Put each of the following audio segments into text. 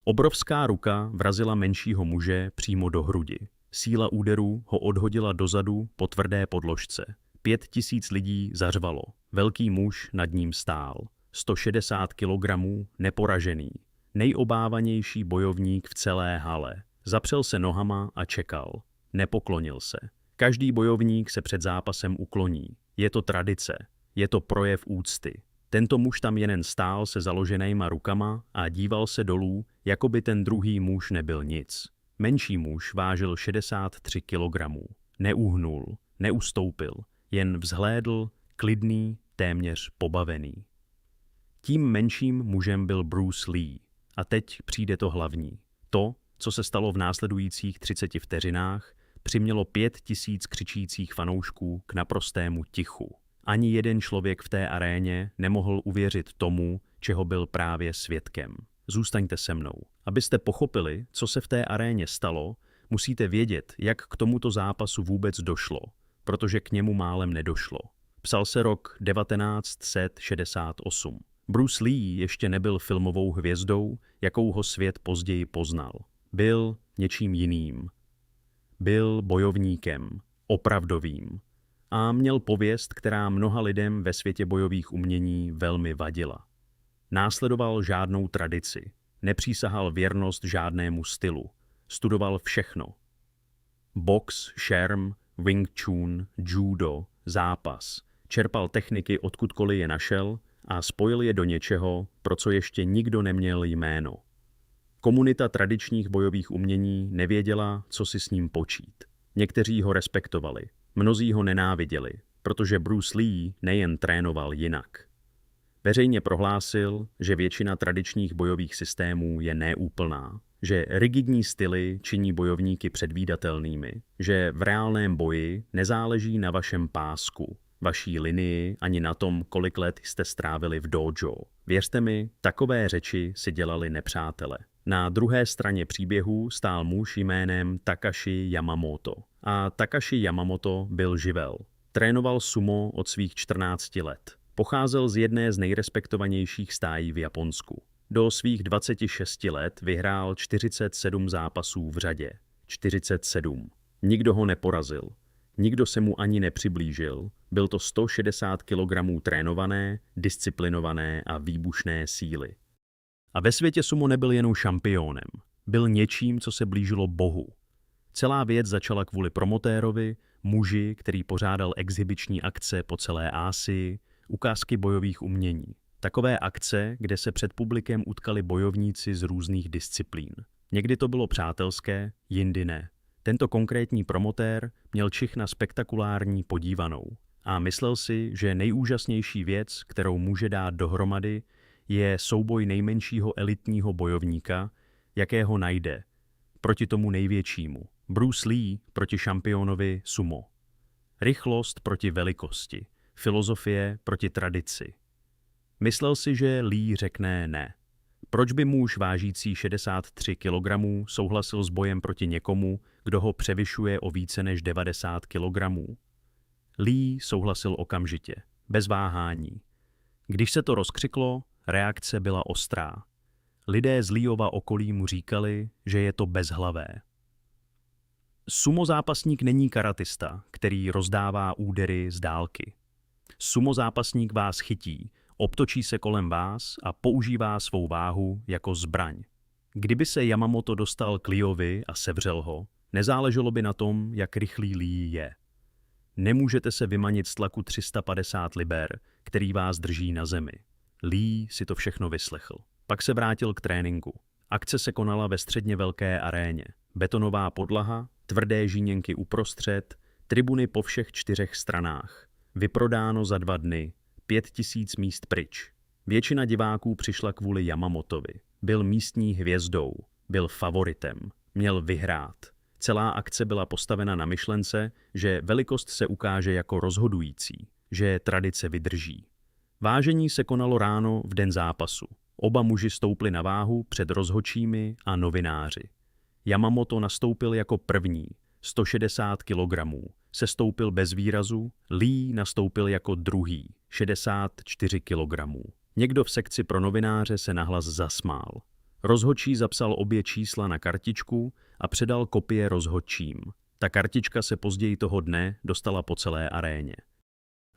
Obrovská ruka vrazila menšího muže přímo do hrudi. Síla úderu ho odhodila dozadu po tvrdé podložce. 5000 lidí zařvalo. Velký muž nad ním stál. 160 kilogramů, neporažený. Nejobávanější bojovník v celé hale. Zapřel se nohama a čekal. Nepoklonil se. Každý bojovník se před zápasem ukloní. Je to tradice. Je to projev úcty. Tento muž tam jen stál se založenýma rukama a díval se dolů, jako by ten druhý muž nebyl nic. Menší muž vážil 63 kilogramů. Neuhnul, neustoupil, jen vzhlédl, klidný, téměř pobavený. Tím menším mužem byl Bruce Lee. A teď přijde to hlavní. To, co se stalo v následujících 30 vteřinách, přimělo 5000 křičících fanoušků k naprostému tichu. Ani jeden člověk v té aréně nemohl uvěřit tomu, čeho byl právě svědkem. Zůstaňte se mnou. Abyste pochopili, co se v té aréně stalo, musíte vědět, jak k tomuto zápasu vůbec došlo, protože k němu málem nedošlo. Psal se rok 1968. Bruce Lee ještě nebyl filmovou hvězdou, jakou ho svět později poznal. Byl něčím jiným. Byl bojovníkem, opravdovým. A měl pověst, která mnoha lidem ve světě bojových umění velmi vadila. Následoval žádnou tradici, nepřísahal věrnost žádnému stylu, studoval všechno. Box, šerm, Wing Chun, judo, zápas. Čerpal techniky odkudkoliv je našel a spojil je do něčeho, pro co ještě nikdo neměl jméno. Komunita tradičních bojových umění nevěděla, co si s ním počít. Někteří ho respektovali, mnozí ho nenáviděli, protože Bruce Lee nejen trénoval jinak. Veřejně prohlásil, že většina tradičních bojových systémů je neúplná, že rigidní styly činí bojovníky předvídatelnými, že v reálném boji nezáleží na vašem pásku, vaší linii ani na tom, kolik let jste strávili v dojo. Věřte mi, takové řeči si dělali nepřátele. Na druhé straně příběhu stál muž jménem Takashi Yamamoto. A Takashi Yamamoto byl živel. Trénoval sumo od svých 14 let. Pocházel z jedné z nejrespektovanějších stájí v Japonsku. Do svých 26 let vyhrál 47 zápasů v řadě. 47. Nikdo ho neporazil. Nikdo se mu ani nepřiblížil. Byl to 160 kg trénované, disciplinované a výbušné síly. A ve světě sumo nebyl jenom šampiónem. Byl něčím, co se blížilo Bohu. Celá věc začala kvůli promotérovi, muži, který pořádal exhibiční akce po celé Asii, ukázky bojových umění. Takové akce, kde se před publikem utkali bojovníci z různých disciplín. Někdy to bylo přátelské, jindy ne. Tento konkrétní promotér měl čich na spektakulární podívanou a myslel si, že nejúžasnější věc, kterou může dát dohromady, je souboj nejmenšího elitního bojovníka, jakého najde, proti tomu největšímu. Bruce Lee proti šampionovi sumo. Rychlost proti velikosti. Filozofie proti tradici. Myslel si, že Lee řekne ne. Proč by muž vážící 63 kg souhlasil s bojem proti někomu, kdo ho převyšuje o více než 90 kg? Lee souhlasil okamžitě, bez váhání. Když se to rozkřiklo, reakce byla ostrá. Lidé z Leeova okolí mu říkali, že je to bezhlavé. Sumo zápasník není karatista, který rozdává údery z dálky. Sumo zápasník vás chytí, obtočí se kolem vás a používá svou váhu jako zbraň. Kdyby se Yamamoto dostal k Leeovi a sevřel ho, nezáleželo by na tom, jak rychlý Lee je. Nemůžete se vymanit z tlaku 350 liber, který vás drží na zemi. Lee si to všechno vyslechl. Pak se vrátil k tréninku. Akce se konala ve středně velké aréně. Betonová podlaha, tvrdé žíněnky uprostřed, tribuny po všech 4 stranách. Vyprodáno za 2 dny, 5000 míst pryč. Většina diváků přišla kvůli Yamamotovi. Byl místní hvězdou, byl favoritem, měl vyhrát. Celá akce byla postavena na myšlence, že velikost se ukáže jako rozhodující, že tradice vydrží. Vážení se konalo ráno v den zápasu. Oba muži stoupli na váhu před rozhodčími a novináři. Yamamoto nastoupil jako první, 160 kg, sestoupil bez výrazu, Lee nastoupil jako druhý, 64 kg. Někdo v sekci pro novináře se nahlas zasmál. Rozhodčí zapsal obě čísla na kartičku a předal kopie rozhodčím. Ta kartička se později toho dne dostala po celé aréně.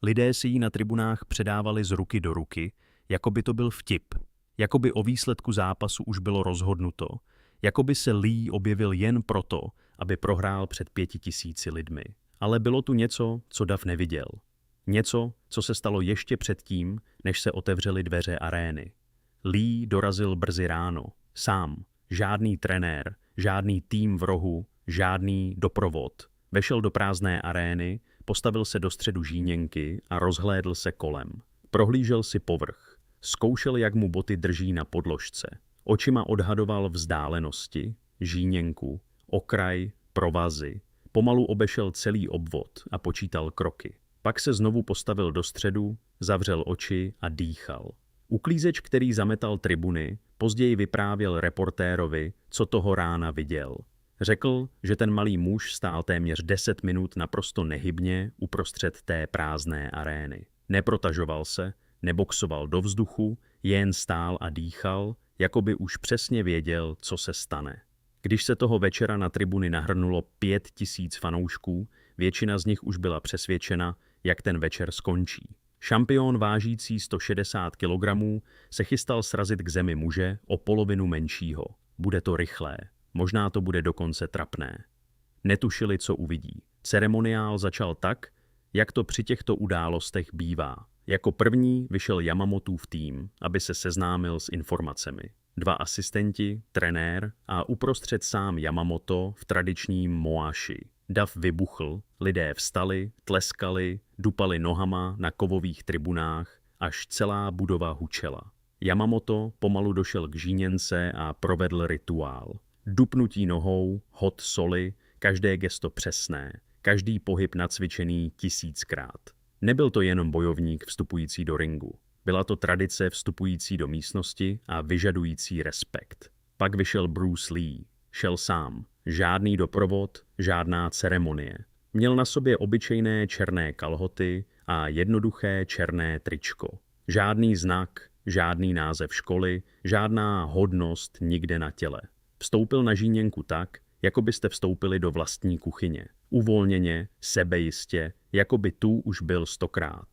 Lidé si ji na tribunách předávali z ruky do ruky, jako by to byl vtip, jako by o výsledku zápasu už bylo rozhodnuto, jako by se Lee objevil jen proto, aby prohrál před 5000 lidmi. Ale bylo tu něco, co Duff neviděl. Něco, co se stalo ještě předtím, než se otevřely dveře arény. Lee dorazil brzy ráno, sám, žádný trenér, žádný tým v rohu, žádný doprovod. Vešel do prázdné arény, postavil se do středu žíněnky a rozhlédl se kolem. Prohlížel si povrch. Zkoušel, jak mu boty drží na podložce. Očima odhadoval vzdálenosti, žíněnku, okraj, provazy. Pomalu obešel celý obvod a počítal kroky. Pak se znovu postavil do středu, zavřel oči a dýchal. Uklízeč, který zametal tribuny, později vyprávěl reportérovi, co toho rána viděl. Řekl, že ten malý muž stál téměř 10 minut naprosto nehybně uprostřed té prázdné arény. Neprotažoval se, neboxoval do vzduchu, jen stál a dýchal, jako by už přesně věděl, co se stane. Když se toho večera na tribuny nahrnulo 5000 fanoušků, většina z nich už byla přesvědčena, jak ten večer skončí. Šampion vážící 160 kg se chystal srazit k zemi muže o polovinu menšího. Bude to rychlé, možná to bude dokonce trapné. Netušili, co uvidí. Ceremoniál začal tak, jak to při těchto událostech bývá. Jako první vyšel Yamamotův tým, aby se seznámil s informacemi. 2 asistenti, trenér a uprostřed sám Yamamoto v tradičním moaši. Dav vybuchl, lidé vstali, tleskali, dupali nohama na kovových tribunách, až celá budova hučela. Yamamoto pomalu došel k žíněnce a provedl rituál. Dupnutí nohou, hod soli, každé gesto přesné, každý pohyb nacvičený 1000krát. Nebyl to jenom bojovník vstupující do ringu. Byla to tradice vstupující do místnosti a vyžadující respekt. Pak vyšel Bruce Lee. Šel sám. Žádný doprovod, žádná ceremonie. Měl na sobě obyčejné černé kalhoty a jednoduché černé tričko. Žádný znak, žádný název školy, žádná hodnost nikde na těle. Vstoupil na žíněnku tak, jako byste vstoupili do vlastní kuchyně. Uvolněně, sebejistě, jako by tu už byl 100krát.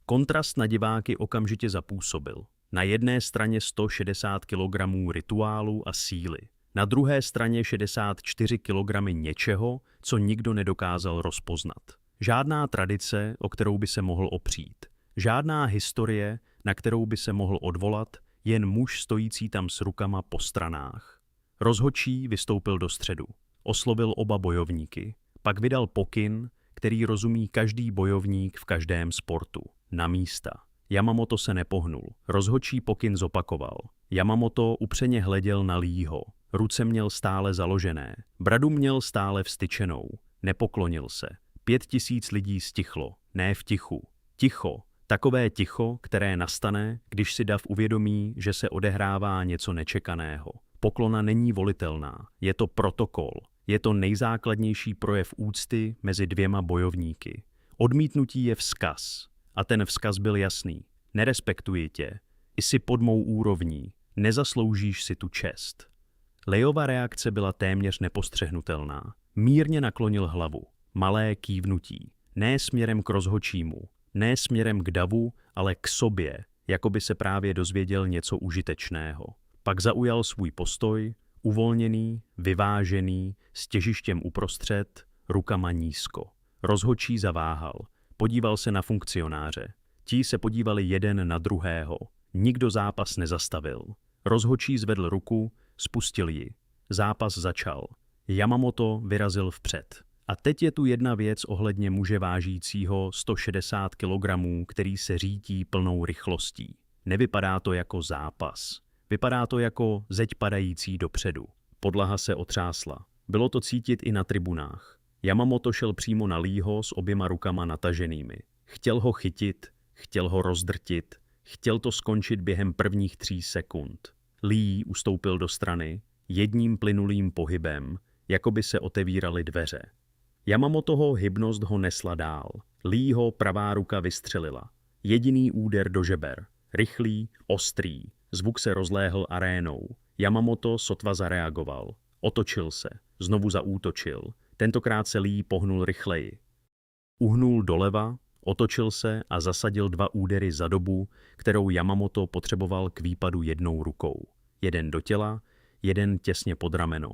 Kontrast na diváky okamžitě zapůsobil. Na jedné straně 160 kg rituálu a síly. Na druhé straně 64 kg něčeho, co nikdo nedokázal rozpoznat. Žádná tradice, o kterou by se mohl opřít. Žádná historie, na kterou by se mohl odvolat, jen muž stojící tam s rukama po stranách. Rozhodčí vystoupil do středu. Oslovil oba bojovníky. Pak vydal pokyn, který rozumí každý bojovník v každém sportu. Na místa. Yamamoto se nepohnul. Rozhodčí pokyn zopakoval. Yamamoto upřeně hleděl na Leeho. Ruce měl stále založené. Bradu měl stále vstyčenou. Nepoklonil se. 5000 lidí stichlo. Ne v tichu. Ticho. Takové ticho, které nastane, když si dav uvědomí, že se odehrává něco nečekaného. Poklona není volitelná. Je to protokol. Je to nejzákladnější projev úcty mezi dvěma bojovníky. Odmítnutí je vzkaz. A ten vzkaz byl jasný. Nerespektuji tě. Jsi pod mou úrovní. Nezasloužíš si tu čest. Leeova reakce byla téměř nepostřehnutelná. Mírně naklonil hlavu. Malé kývnutí. Ne směrem k rozhodčímu. Ne směrem k davu, ale k sobě, jako by se právě dozvěděl něco užitečného. Pak zaujal svůj postoj, uvolněný, vyvážený, s těžištěm uprostřed, rukama nízko. Rozhodčí zaváhal. Podíval se na funkcionáře. Ti se podívali jeden na druhého. Nikdo zápas nezastavil. Rozhodčí zvedl ruku, spustil ji. Zápas začal. Yamamoto vyrazil vpřed. A teď je tu jedna věc ohledně muže vážícího 160 kg, který se řítí plnou rychlostí. Nevypadá to jako zápas. Vypadá to jako zeď padající dopředu. Podlaha se otřásla. Bylo to cítit i na tribunách. Yamamoto šel přímo na Leeho s oběma rukama nataženými. Chtěl ho chytit, chtěl ho rozdrtit, chtěl to skončit během prvních 3 sekund. Lee ustoupil do strany, jedním plynulým pohybem, jako by se otevíraly dveře. Yamamotoho hybnost ho nesla dál. Leeho pravá ruka vystřelila. Jediný úder do žeber. Rychlý, ostrý. Zvuk se rozléhl arénou. Yamamoto sotva zareagoval. Otočil se, znovu zaútočil. Tentokrát se Lee pohnul rychleji. Uhnul doleva, otočil se a zasadil 2 údery za dobu, kterou Yamamoto potřeboval k výpadu jednou rukou. Jeden do těla, jeden těsně pod rameno.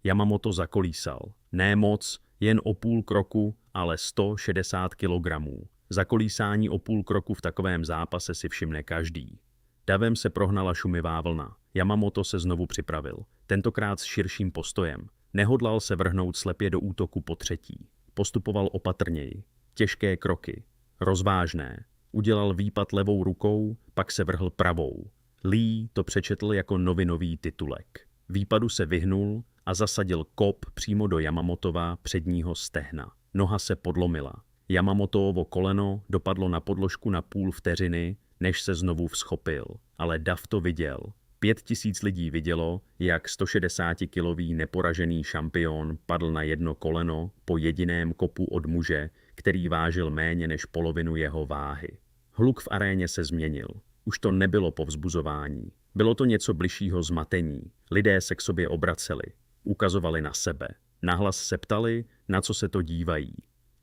Yamamoto zakolísal. Ne moc, jen o půl kroku, ale 160 kilogramů. Zakolísání o půl kroku v takovém zápase si všimne každý. Davem se prohnala šumivá vlna. Yamamoto se znovu připravil, tentokrát s širším postojem. Nehodlal se vrhnout slepě do útoku po třetí. Postupoval opatrněji. Těžké kroky. Rozvážné. Udělal výpad levou rukou, pak se vrhl pravou. Lee to přečetl jako novinový titulek. Výpadu se vyhnul a zasadil kop přímo do Yamamotova předního stehna. Noha se podlomila. Yamamotovo koleno dopadlo na podložku na půl vteřiny, než se znovu vzchopil. Ale dav to viděl. 5000 lidí vidělo, jak 160-kilový neporažený šampion padl na jedno koleno po jediném kopu od muže, který vážil méně než polovinu jeho váhy. Hluk v aréně se změnil. Už to nebylo povzbuzování. Bylo to něco bližšího zmatení. Lidé se k sobě obraceli. Ukazovali na sebe. Nahlas se ptali, na co se to dívají.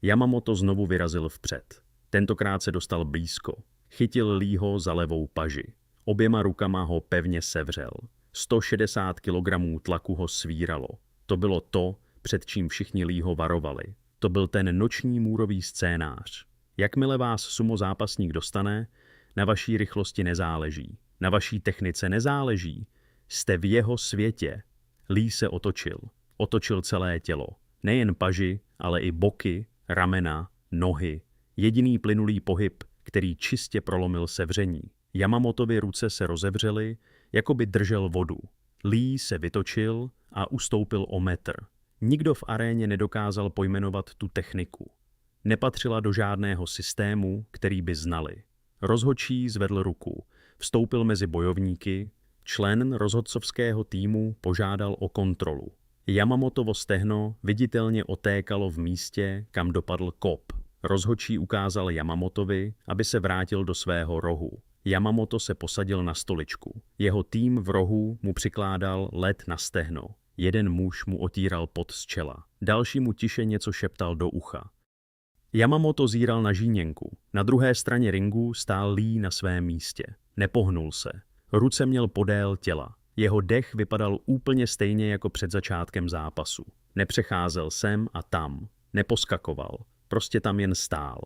Yamamoto znovu vyrazil vpřed. Tentokrát se dostal blízko. Chytil Leeho za levou paži. Oběma rukama ho pevně sevřel. 160 kilogramů tlaku ho svíralo. To bylo to, před čím všichni Leeho varovali. To byl ten noční můrový scénář. Jakmile vás sumo zápasník dostane, na vaší rychlosti nezáleží. Na vaší technice nezáleží. Jste v jeho světě. Lee se otočil. Otočil celé tělo. Nejen paži, ale i boky, ramena, nohy. Jediný plynulý pohyb, který čistě prolomil sevření. Yamamotovy ruce se rozevřely, jako by držel vodu. Lee se vytočil a ustoupil o metr. Nikdo v aréně nedokázal pojmenovat tu techniku. Nepatřila do žádného systému, který by znali. Rozhodčí zvedl ruku, vstoupil mezi bojovníky, člen rozhodcovského týmu požádal o kontrolu. Yamamotovo stehno viditelně otékalo v místě, kam dopadl kop. Rozhodčí ukázal Yamamotovi, aby se vrátil do svého rohu. Yamamoto se posadil na stoličku. Jeho tým v rohu mu přikládal led na stehno. Jeden muž mu otíral pot z čela. Další mu tiše něco šeptal do ucha. Yamamoto zíral na žíněnku. Na druhé straně ringu stál Lee na svém místě. Nepohnul se. Ruce měl podél těla. Jeho dech vypadal úplně stejně jako před začátkem zápasu. Nepřecházel sem a tam. Neposkakoval. Prostě tam jen stál.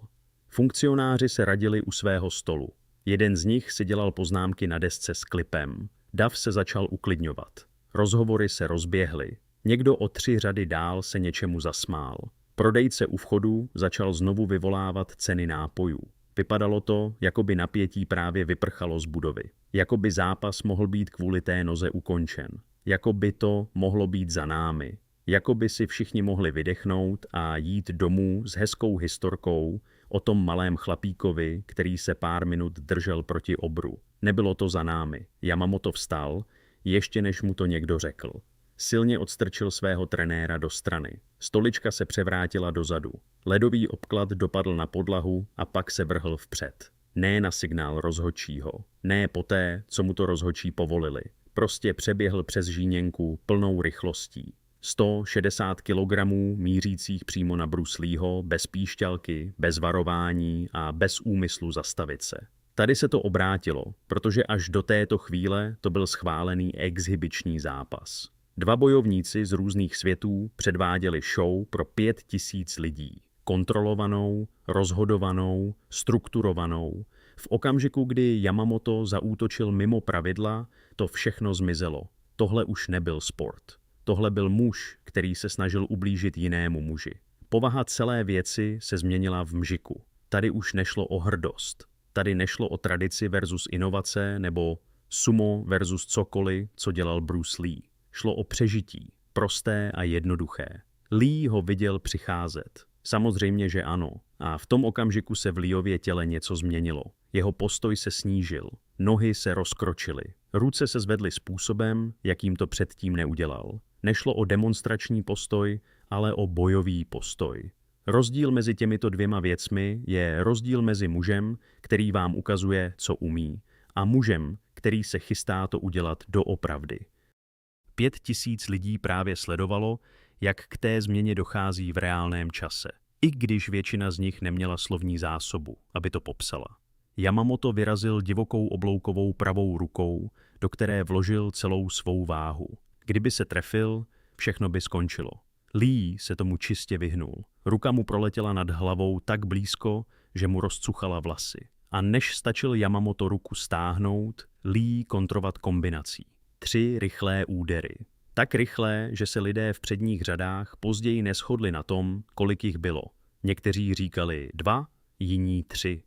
Funkcionáři se radili u svého stolu. Jeden z nich si dělal poznámky na desce s klipem. Dav se začal uklidňovat. Rozhovory se rozběhly. Někdo o 3 řady dál se něčemu zasmál. Prodejce u vchodu začal znovu vyvolávat ceny nápojů. Vypadalo to, jako by napětí právě vyprchalo z budovy. Jako by zápas mohl být kvůli té noze ukončen. Jako by to mohlo být za námi. Jako by si všichni mohli vydechnout a jít domů s hezkou historkou o tom malém chlapíkovi, který se pár minut držel proti obru. Nebylo to za námi. Yamamoto vstal, ještě než mu to někdo řekl. Silně odstrčil svého trenéra do strany. Stolička se převrátila dozadu. Ledový obklad dopadl na podlahu a pak se vrhl vpřed. Ne na signál rozhodčího. Ne poté, co mu to rozhodčí povolili. Prostě přeběhl přes žíněnku plnou rychlostí. 160 kilogramů mířících přímo na Bruce Leeho, bez píšťalky, bez varování a bez úmyslu zastavit se. Tady se to obrátilo, protože až do této chvíle to byl schválený exhibiční zápas. 2 bojovníci z různých světů předváděli show pro 5000 lidí. Kontrolovanou, rozhodovanou, strukturovanou. V okamžiku, kdy Yamamoto zaútočil mimo pravidla, to všechno zmizelo. Tohle už nebyl sport. Tohle byl muž, který se snažil ublížit jinému muži. Povaha celé věci se změnila v mžiku. Tady už nešlo o hrdost. Tady nešlo o tradici versus inovace nebo sumo versus cokoliv, co dělal Bruce Lee. Šlo o přežití, prosté a jednoduché. Lee ho viděl přicházet. Samozřejmě, že ano. A v tom okamžiku se v Leeově těle něco změnilo. Jeho postoj se snížil. Nohy se rozkročily. Ruce se zvedly způsobem, jakým to předtím neudělal. Nešlo o demonstrační postoj, ale o bojový postoj. Rozdíl mezi těmito 2 věcmi je rozdíl mezi mužem, který vám ukazuje, co umí, a mužem, který se chystá to udělat doopravdy. 5000 lidí právě sledovalo, jak k té změně dochází v reálném čase, i když většina z nich neměla slovní zásobu, aby to popsala. Yamamoto vyrazil divokou obloukovou pravou rukou, do které vložil celou svou váhu. Kdyby se trefil, všechno by skončilo. Lee se tomu čistě vyhnul. Ruka mu proletěla nad hlavou tak blízko, že mu rozcuchala vlasy. A než stačil Yamamoto ruku stáhnout, Lee kontrovat kombinací. 3 rychlé údery. Tak rychlé, že se lidé v předních řadách později neshodli na tom, kolik jich bylo. Někteří říkali 2, jiní 3.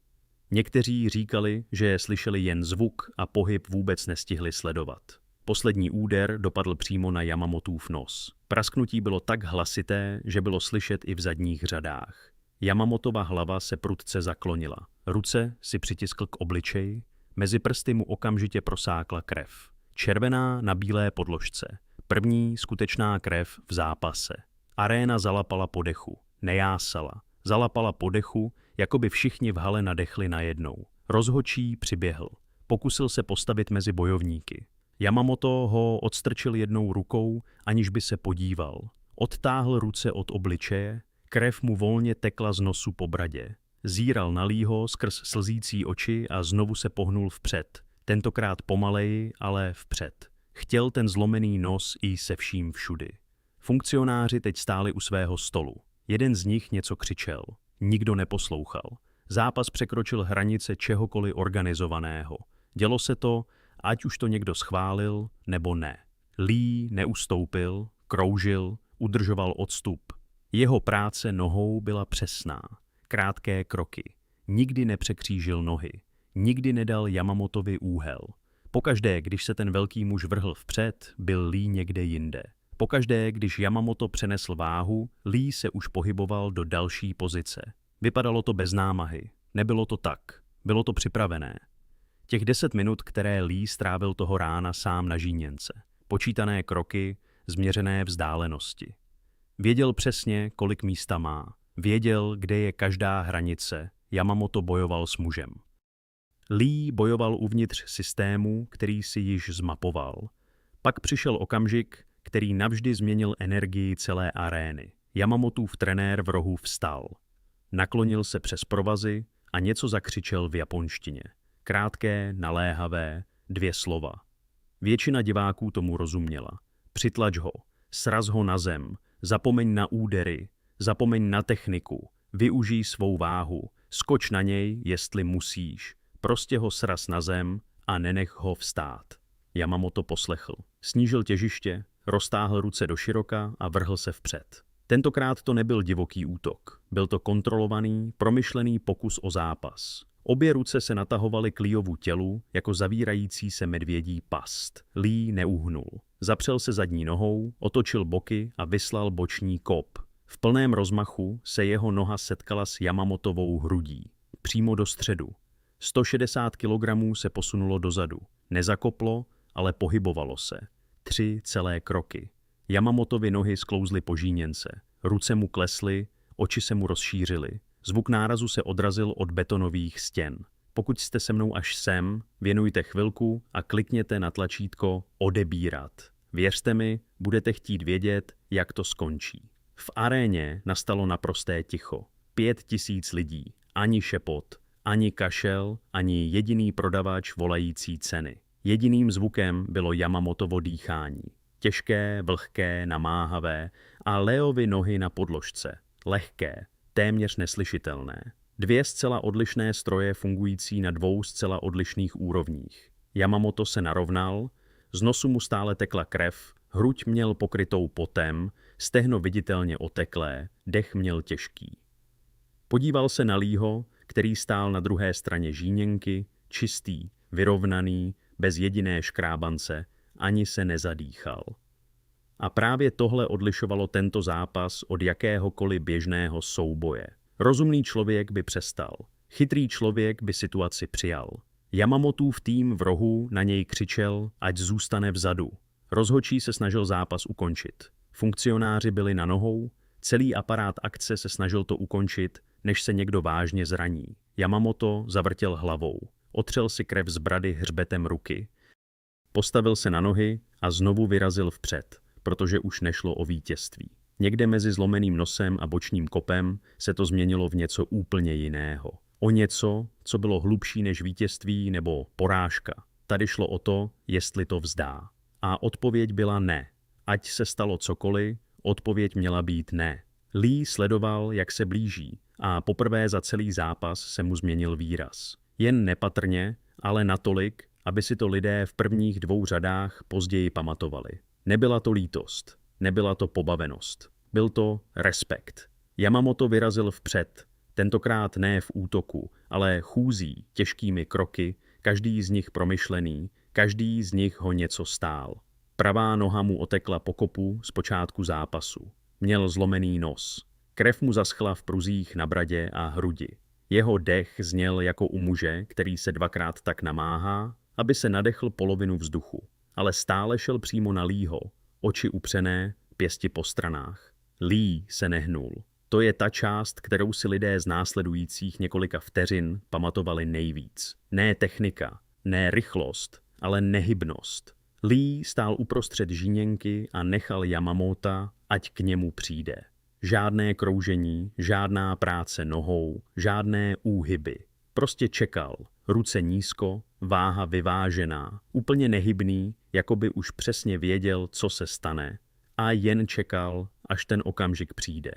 Někteří říkali, že slyšeli jen zvuk a pohyb vůbec nestihli sledovat. Poslední úder dopadl přímo na Yamamotův nos. Prasknutí bylo tak hlasité, že bylo slyšet i v zadních řadách. Yamamotova hlava se prudce zaklonila. Ruce si přitiskl k obličeji, mezi prsty mu okamžitě prosákla krev. Červená na bílé podložce. První skutečná krev v zápase. Aréna zalapala po dechu. Nejásala. Zalapala po dechu, jako by všichni v hale nadechli najednou. Rozhodčí přiběhl. Pokusil se postavit mezi bojovníky. Yamamoto ho odstrčil jednou rukou, aniž by se podíval. Odtáhl ruce od obličeje, krev mu volně tekla z nosu po bradě. Zíral na Leeho skrz slzící oči a znovu se pohnul vpřed. Tentokrát pomaleji, ale vpřed. Chtěl ten zlomený nos i se vším všudy. Funkcionáři teď stáli u svého stolu. Jeden z nich něco křičel. Nikdo neposlouchal. Zápas překročil hranice čehokoliv organizovaného. Dělo se to, ať už to někdo schválil, nebo ne. Lee neustoupil, kroužil, udržoval odstup. Jeho práce nohou byla přesná. Krátké kroky. Nikdy nepřekřížil nohy. Nikdy nedal Yamamotovi úhel. Pokaždé, když se ten velký muž vrhl vpřed, byl Lee někde jinde. Pokaždé, když Yamamoto přenesl váhu, Lee se už pohyboval do další pozice. Vypadalo to bez námahy. Nebylo to tak. Bylo to připravené. Těch 10 minut, které Lee strávil toho rána sám na žíněnce. Počítané kroky, změřené vzdálenosti. Věděl přesně, kolik místa má. Věděl, kde je každá hranice. Yamamoto bojoval s mužem. Lee bojoval uvnitř systému, který si již zmapoval. Pak přišel okamžik, který navždy změnil energii celé arény. Yamamotův trenér v rohu vstal. Naklonil se přes provazy a něco zakřičel v japonštině. Krátké, naléhavé, 2 slova. Většina diváků tomu rozuměla. Přitlač ho, sraz ho na zem, zapomeň na údery, zapomeň na techniku, využij svou váhu, skoč na něj, jestli musíš, prostě ho sraz na zem a nenech ho vstát. Yamamoto poslechl. Snížil těžiště, roztáhl ruce do široka a vrhl se vpřed. Tentokrát to nebyl divoký útok. Byl to kontrolovaný, promyšlený pokus o zápas. Obě ruce se natahovaly k Leeovu tělu jako zavírající se medvědí past. Lee neuhnul. Zapřel se zadní nohou, otočil boky a vyslal boční kop. V plném rozmachu se jeho noha setkala s Yamamotovou hrudí. Přímo do středu. 160 kilogramů se posunulo dozadu. Nezakoplo, ale pohybovalo se. 3 celé kroky. Yamamotovy nohy sklouzly po žíněnce. Ruce mu klesly, oči se mu rozšířily. Zvuk nárazu se odrazil od betonových stěn. Pokud jste se mnou až sem, věnujte chvilku a klikněte na tlačítko odebírat. Věřte mi, budete chtít vědět, jak to skončí. V aréně nastalo naprosté ticho. 5000 lidí. Ani šepot, ani kašel, ani jediný prodavač volající ceny. Jediným zvukem bylo Yamamotovo dýchání. Těžké, vlhké, namáhavé a Leovy nohy na podložce. Lehké, téměř neslyšitelné. 2 zcela odlišné stroje fungující na 2 zcela odlišných úrovních. Yamamoto se narovnal, z nosu mu stále tekla krev, hruď měl pokrytou potem, stehno viditelně oteklé, dech měl těžký. Podíval se na Leeho, který stál na druhé straně žíněnky, čistý, vyrovnaný, bez jediné škrábance, ani se nezadýchal. A právě tohle odlišovalo tento zápas od jakéhokoliv běžného souboje. Rozumný člověk by přestal. Chytrý člověk by situaci přijal. Yamamotův tým v rohu na něj křičel, ať zůstane vzadu. Rozhodčí se snažil zápas ukončit. Funkcionáři byli na nohou, celý aparát akce se snažil to ukončit, než se někdo vážně zraní. Yamamoto zavrtěl hlavou. Otřel si krev z brady hřbetem ruky. Postavil se na nohy a znovu vyrazil vpřed, protože už nešlo o vítězství. Někde mezi zlomeným nosem a bočním kopem se to změnilo v něco úplně jiného. O něco, co bylo hlubší než vítězství nebo porážka. Tady šlo o to, jestli to vzdá. A odpověď byla ne. Ať se stalo cokoliv, odpověď měla být ne. Lee sledoval, jak se blíží, a poprvé za celý zápas se mu změnil výraz. Jen nepatrně, ale natolik, aby si to lidé v prvních 2 řadách později pamatovali. Nebyla to lítost, nebyla to pobavenost. Byl to respekt. Yamamoto vyrazil vpřed, tentokrát ne v útoku, ale chůzí, těžkými kroky, každý z nich promyšlený, každý z nich ho něco stál. Pravá noha mu otekla po kopu z počátku zápasu. Měl zlomený nos. Krev mu zaschla v pruzích na bradě a hrudi. Jeho dech zněl jako u muže, který se 2krát tak namáhá, aby se nadechl polovinu vzduchu. Ale stále šel přímo na Leeho, oči upřené, pěsti po stranách. Lee se nehnul. To je ta část, kterou si lidé z následujících několika vteřin pamatovali nejvíc. Ne technika, ne rychlost, ale nehybnost. Lee stál uprostřed žíněnky a nechal Yamamota, ať k němu přijde. Žádné kroužení, žádná práce nohou, žádné úhyby. Prostě čekal, ruce nízko, váha vyvážená, úplně nehybný, jako by už přesně věděl, co se stane, a jen čekal, až ten okamžik přijde.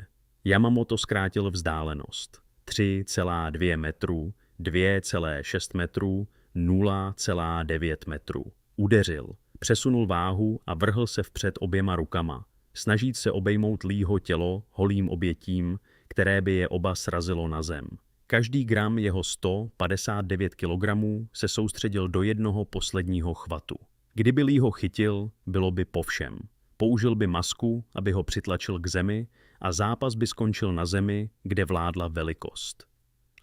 Yamamoto zkrátil vzdálenost. 3,2 metru, 2,6 metrů, 0,9 metrů. Udeřil, přesunul váhu a vrhl se vpřed oběma rukama, snažíc se obejmout Leeho tělo holým obětím, které by je oba srazilo na zem. Každý gram jeho 159 kg se soustředil do jednoho posledního chvatu. Kdyby Lee ho chytil, bylo by po všem. Použil by masku, aby ho přitlačil k zemi, a zápas by skončil na zemi, kde vládla velikost.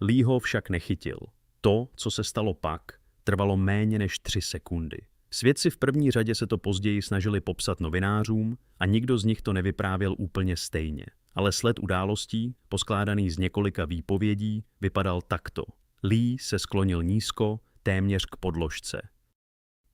Lee ho však nechytil. To, co se stalo pak, trvalo méně než 3 sekundy. Svědci v první řadě se to později snažili popsat novinářům a nikdo z nich to nevyprávěl úplně stejně. Ale sled událostí, poskládaný z několika výpovědí, vypadal takto. Lee se sklonil nízko, téměř k podložce.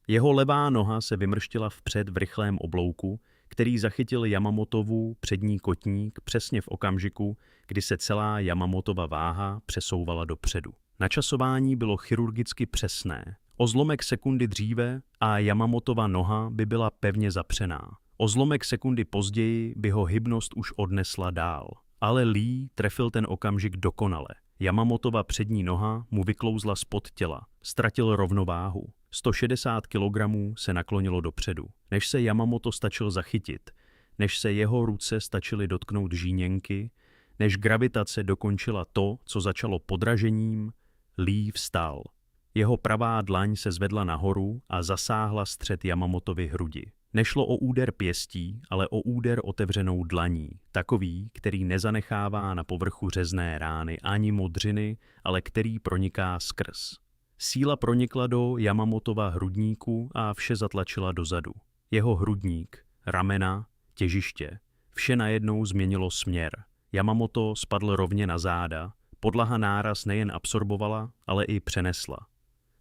Jeho levá noha se vymrštila vpřed v rychlém oblouku, který zachytil Yamamotovu přední kotník přesně v okamžiku, kdy se celá Yamamotova váha přesouvala dopředu. Načasování bylo chirurgicky přesné. O zlomek sekundy dříve a Yamamotova noha by byla pevně zapřená. O zlomek sekundy později by ho hybnost už odnesla dál. Ale Lee trefil ten okamžik dokonale. Yamamotova přední noha mu vyklouzla spod těla. Ztratil rovnováhu. 160 kg se naklonilo dopředu. Než se Yamamoto stačil zachytit, než se jeho ruce stačily dotknout žíněnky, než gravitace dokončila to, co začalo podražením, Lee vstal. Jeho pravá dlaň se zvedla nahoru a zasáhla střed Yamamotovy hrudi. Nešlo o úder pěstí, ale o úder otevřenou dlaní, takový, který nezanechává na povrchu řezné rány ani modřiny, ale který proniká skrz. Síla pronikla do Yamamotova hrudníku a vše zatlačila dozadu. Jeho hrudník, ramena, těžiště, vše najednou změnilo směr. Yamamoto spadl rovně na záda, podlaha náraz nejen absorbovala, ale i přenesla.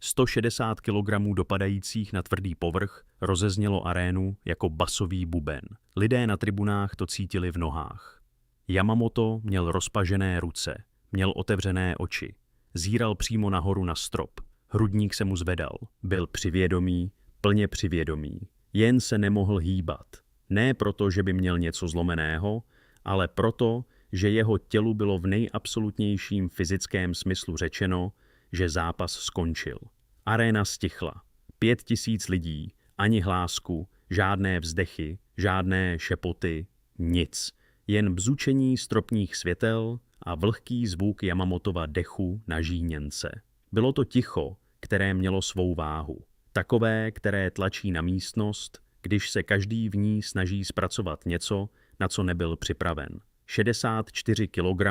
160 kg dopadajících na tvrdý povrch rozeznělo arénu jako basový buben. Lidé na tribunách to cítili v nohách. Yamamoto měl rozpažené ruce, měl otevřené oči. Zíral přímo nahoru na strop. Hrudník se mu zvedal. Byl přivědomý, plně přivědomý. Jen se nemohl hýbat. Ne proto, že by měl něco zlomeného, ale proto, že jeho tělu bylo v nejabsolutnějším fyzickém smyslu řečeno, že zápas skončil. Aréna stichla. 5000 lidí, ani hlásku, žádné vzdechy, žádné šepoty, nic. Jen bzučení stropních světel a vlhký zvuk Yamamotova dechu na žíněnce. Bylo to ticho, které mělo svou váhu. Takové, které tlačí na místnost, když se každý v ní snaží zpracovat něco, na co nebyl připraven. 64 kg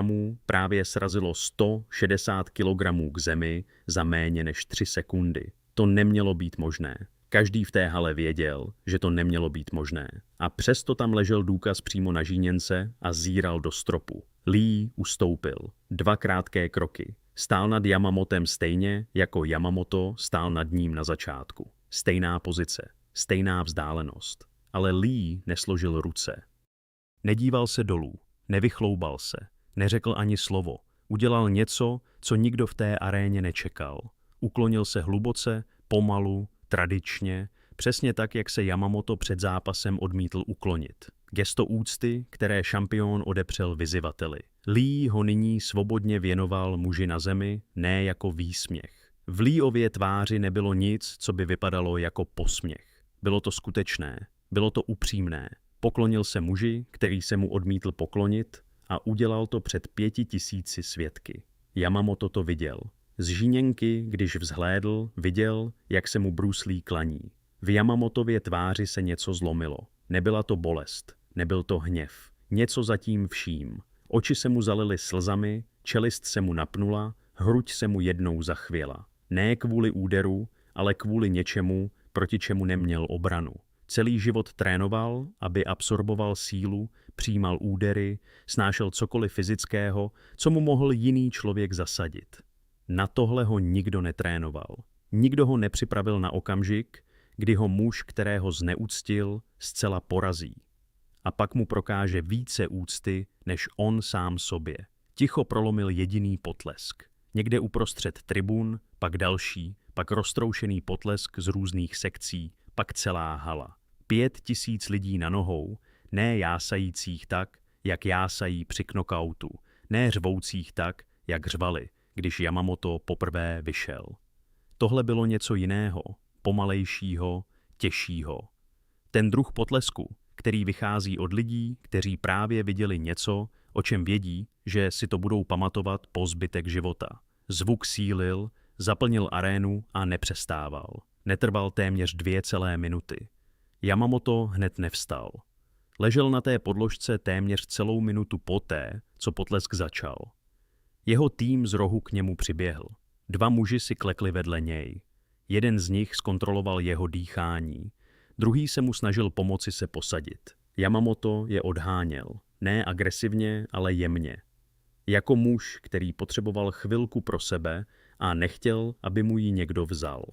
právě srazilo 160 kg k zemi za méně než 3 sekundy. To nemělo být možné. Každý v té hale věděl, že to nemělo být možné. A přesto tam ležel důkaz přímo na žíněnce a zíral do stropu. Lee ustoupil. 2 krátké kroky. Stál nad Yamamotem stejně, jako Yamamoto stál nad ním na začátku. stejná pozice, stejná vzdálenost. Ale Lee nesložil ruce. Nedíval se dolů, nevychloubal se, neřekl ani slovo. Udělal něco, co nikdo v té aréně nečekal. Uklonil se hluboce, pomalu, tradičně, přesně tak, jak se Yamamoto před zápasem odmítl uklonit. Gesto úcty, které šampion odepřel vyzývateli. Lee ho nyní svobodně věnoval muži na zemi, ne jako výsměch. V Leeově tváři nebylo nic, co by vypadalo jako posměch. Bylo to skutečné, bylo to upřímné. Poklonil se muži, který se mu odmítl poklonit, a udělal to před 5000 svědky. Yamamoto to viděl. Z žíněnky, když vzhlédl, viděl, jak se mu Bruce Lee klaní. V Yamamotově tváři se něco zlomilo. Nebyla to bolest, nebyl to hněv. Něco za tím vším. Oči se mu zalily slzami, čelist se mu napnula, hruď se mu jednou zachvěla. Ne kvůli úderu, ale kvůli něčemu, proti čemu neměl obranu. Celý život trénoval, aby absorboval sílu, přijímal údery, snášel cokoliv fyzického, co mu mohl jiný člověk zasadit. Na tohle ho nikdo netrénoval. Nikdo ho nepřipravil na okamžik, kdy ho muž, kterého zneuctil, zcela porazí. A pak mu prokáže více úcty, než on sám sobě. Ticho prolomil jediný potlesk. Někde uprostřed tribun, pak další, pak roztroušený potlesk z různých sekcí, pak celá hala. 5000 lidí na nohou, ne jásajících tak, jak jásají při knockoutu, ne řvoucích tak, jak řvali, když Yamamoto poprvé vyšel. Tohle bylo něco jiného, pomalejšího, těžšího. Ten druh potlesku, který vychází od lidí, kteří právě viděli něco, o čem vědí, že si to budou pamatovat po zbytek života. Zvuk sílil, zaplnil arénu a nepřestával. Netrval téměř 2 minuty. Yamamoto hned nevstal. Ležel na té podložce téměř celou minutu poté, co potlesk začal. Jeho tým z rohu k němu přiběhl. 2 muži si klekli vedle něj. Jeden z nich zkontroloval jeho dýchání, druhý se mu snažil pomoci se posadit. Yamamoto je odháněl. Ne agresivně, ale jemně. Jako muž, který potřeboval chvilku pro sebe a nechtěl, aby mu ji někdo vzal.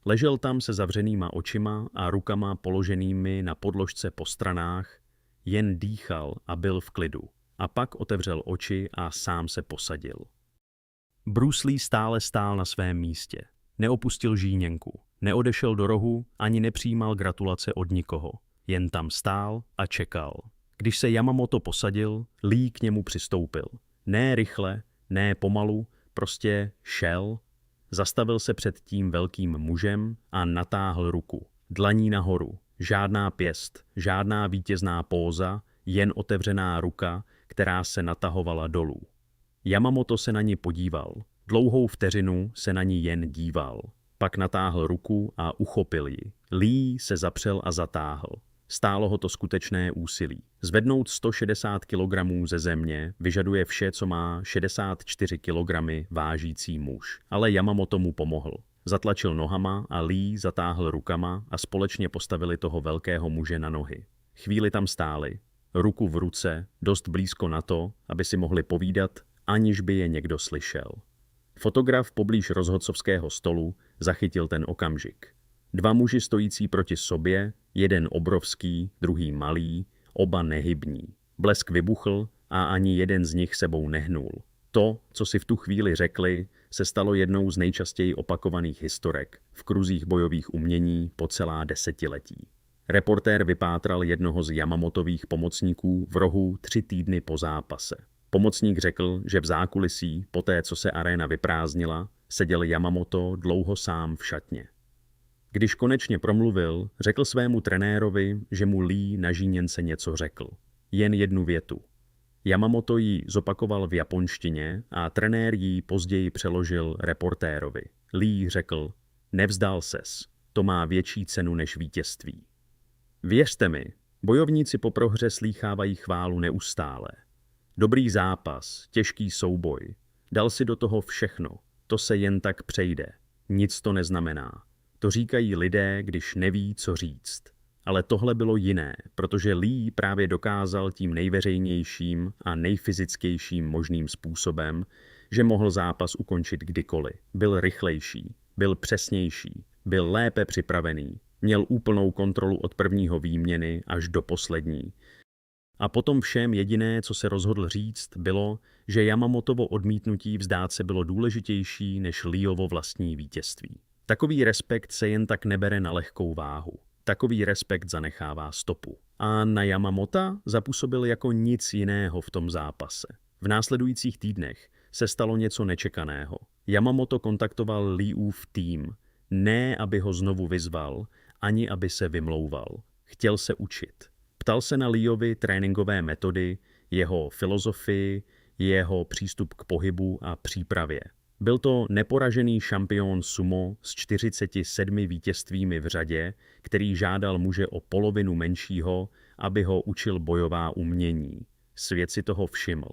Ležel tam se zavřenýma očima a rukama položenými na podložce po stranách, jen dýchal a byl v klidu. A pak otevřel oči a sám se posadil. Bruce Lee stále stál na svém místě. Neopustil žíněnku, neodešel do rohu ani nepřijímal gratulace od nikoho. Jen tam stál a čekal. Když se Yamamoto posadil, Lee k němu přistoupil. Ne rychle, ne pomalu, prostě šel. Zastavil se před tím velkým mužem a natáhl ruku. Dlaní nahoru. Žádná pěst, žádná vítězná póza, jen otevřená ruka, která se natahovala dolů. Yamamoto se na ní podíval. Dlouhou vteřinu se na ní jen díval. Pak natáhl ruku a uchopil ji. Lee se zapřel a zatáhl. Stálo ho to skutečné úsilí. Zvednout 160 kg ze země vyžaduje vše, co má 64 kg vážící muž. Ale Yamamoto mu pomohl. Zatlačil nohama a Lee zatáhl rukama a společně postavili toho velkého muže na nohy. Chvíli tam stáli, ruku v ruce, dost blízko na to, aby si mohli povídat, aniž by je někdo slyšel. Fotograf poblíž rozhodcovského stolu zachytil ten okamžik. 2 muži stojící proti sobě, jeden obrovský, druhý malý, oba nehybní. Blesk vybuchl a ani jeden z nich sebou nehnul. To, co si v tu chvíli řekli, se stalo jednou z nejčastěji opakovaných historek v kruzích bojových umění po celá desetiletí. Reportér vypátral jednoho z Yamamotových pomocníků v rohu 3 týdny po zápase. Pomocník řekl, že v zákulisí, poté co se aréna vyprázdnila, seděl Yamamoto dlouho sám v šatně. Když konečně promluvil, řekl svému trenérovi, že mu Lee na žíněnce něco řekl. Jen jednu větu. Yamamoto ji zopakoval v japonštině a trenér ji později přeložil reportérovi. Lee řekl, nevzdal ses, to má větší cenu než vítězství. Věřte mi, bojovníci po prohře slýchávají chválu neustále. Dobrý zápas, těžký souboj, dal si do toho všechno, to se jen tak přejde, nic to neznamená. To říkají lidé, když neví, co říct. Ale tohle bylo jiné, protože Lee právě dokázal tím nejveřejnějším a nejfyzickéjším možným způsobem, že mohl zápas ukončit kdykoliv. Byl rychlejší, byl přesnější, Byl lépe připravený. Měl úplnou kontrolu od prvního výměny až do poslední. A potom všem jediné, co se rozhodl říct, bylo, že Yamamotovo odmítnutí vzdát se bylo důležitější než Leeovo vlastní vítězství. Takový respekt se jen tak nebere na lehkou váhu. Takový respekt zanechává stopu. A na Yamamota zapůsobil jako nic jiného v tom zápase. V následujících týdnech se stalo něco nečekaného. Yamamoto kontaktoval Leeův tým, ne aby ho znovu vyzval, ani aby se vymlouval. Chtěl se učit. Ptal se na Leeovy tréninkové metody, jeho filozofii, jeho přístup k pohybu a přípravě. Byl to neporažený šampion sumo s 47 vítězstvími v řadě, který žádal muže o polovinu menšího, aby ho učil bojová umění. Svět si toho všiml.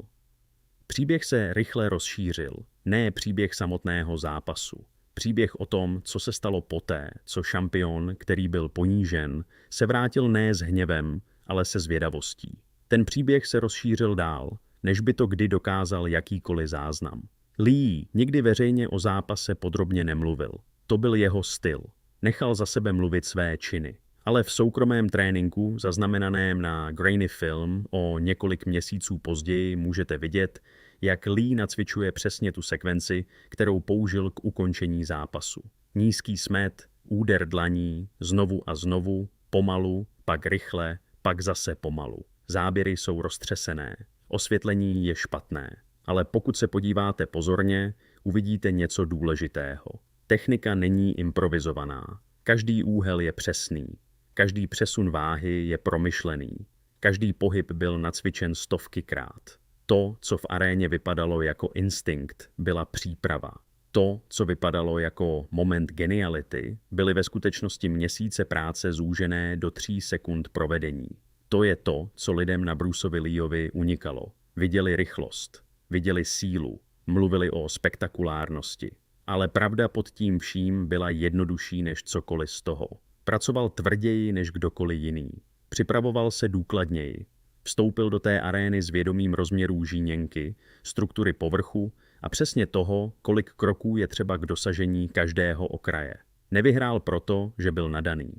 Příběh se rychle rozšířil, ne příběh samotného zápasu. Příběh o tom, co se stalo poté, co šampion, který byl ponížen, se vrátil ne s hněvem, ale se zvědavostí. Ten příběh se rozšířil dál, než by to kdy dokázal jakýkoliv záznam. Lee nikdy veřejně o zápase podrobně nemluvil. To byl jeho styl. Nechal za sebe mluvit své činy. Ale v soukromém tréninku, zaznamenaném na Grainy Film o několik měsíců později, můžete vidět, jak Lee nacvičuje přesně tu sekvenci, kterou použil k ukončení zápasu. Nízký smet, úder dlaní, znovu a znovu, pomalu, pak rychle, pak zase pomalu. Záběry jsou roztřesené, osvětlení je špatné. Ale pokud se podíváte pozorně, uvidíte něco důležitého. Technika není improvizovaná. Každý úhel je přesný. Každý přesun váhy je promyšlený. Každý pohyb byl nacvičen stovkykrát. To, co v aréně vypadalo jako instinkt, byla příprava. To, co vypadalo jako moment geniality, byly ve skutečnosti měsíce práce zúžené do 3 sekund provedení. To je to, co lidem na Bruceovi Leeovi unikalo. Viděli rychlost, viděli sílu, mluvili o spektakulárnosti. Ale pravda pod tím vším byla jednodušší než cokoliv z toho. Pracoval tvrději než kdokoliv jiný. Připravoval se důkladněji. Vstoupil do té arény s vědomím rozměrů žíněnky, struktury povrchu a přesně toho, kolik kroků je třeba k dosažení každého okraje. Nevyhrál proto, že byl nadaný.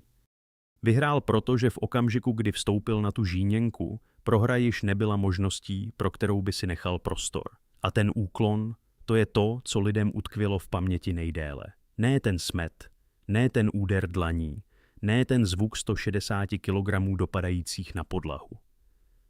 Vyhrál proto, že v okamžiku, kdy vstoupil na tu žíněnku, prohra již nebyla možností, pro kterou by si nechal prostor. A ten úklon, to je to, co lidem utkvělo v paměti nejdéle. Ne ten smet, ne ten úder dlaní, ne ten zvuk 160 kg dopadajících na podlahu.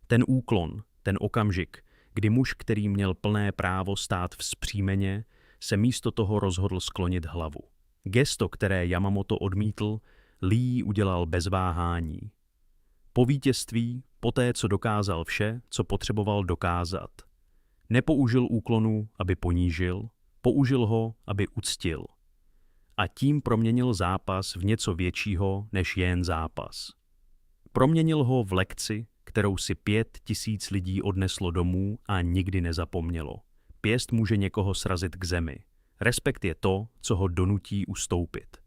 Ten úklon, ten okamžik, kdy muž, který měl plné právo stát vzpřímeně, se místo toho rozhodl sklonit hlavu. Gesto, které Yamamoto odmítl, Lee udělal bez váhání. Po vítězství, poté, co dokázal vše, co potřeboval dokázat. Nepoužil úklonu, aby ponížil, použil ho, aby uctil. A tím proměnil zápas v něco většího než jen zápas. Proměnil ho v lekci, kterou si 5000 lidí odneslo domů a nikdy nezapomnělo. Pěst může někoho srazit k zemi. Respekt je to, co ho donutí ustoupit.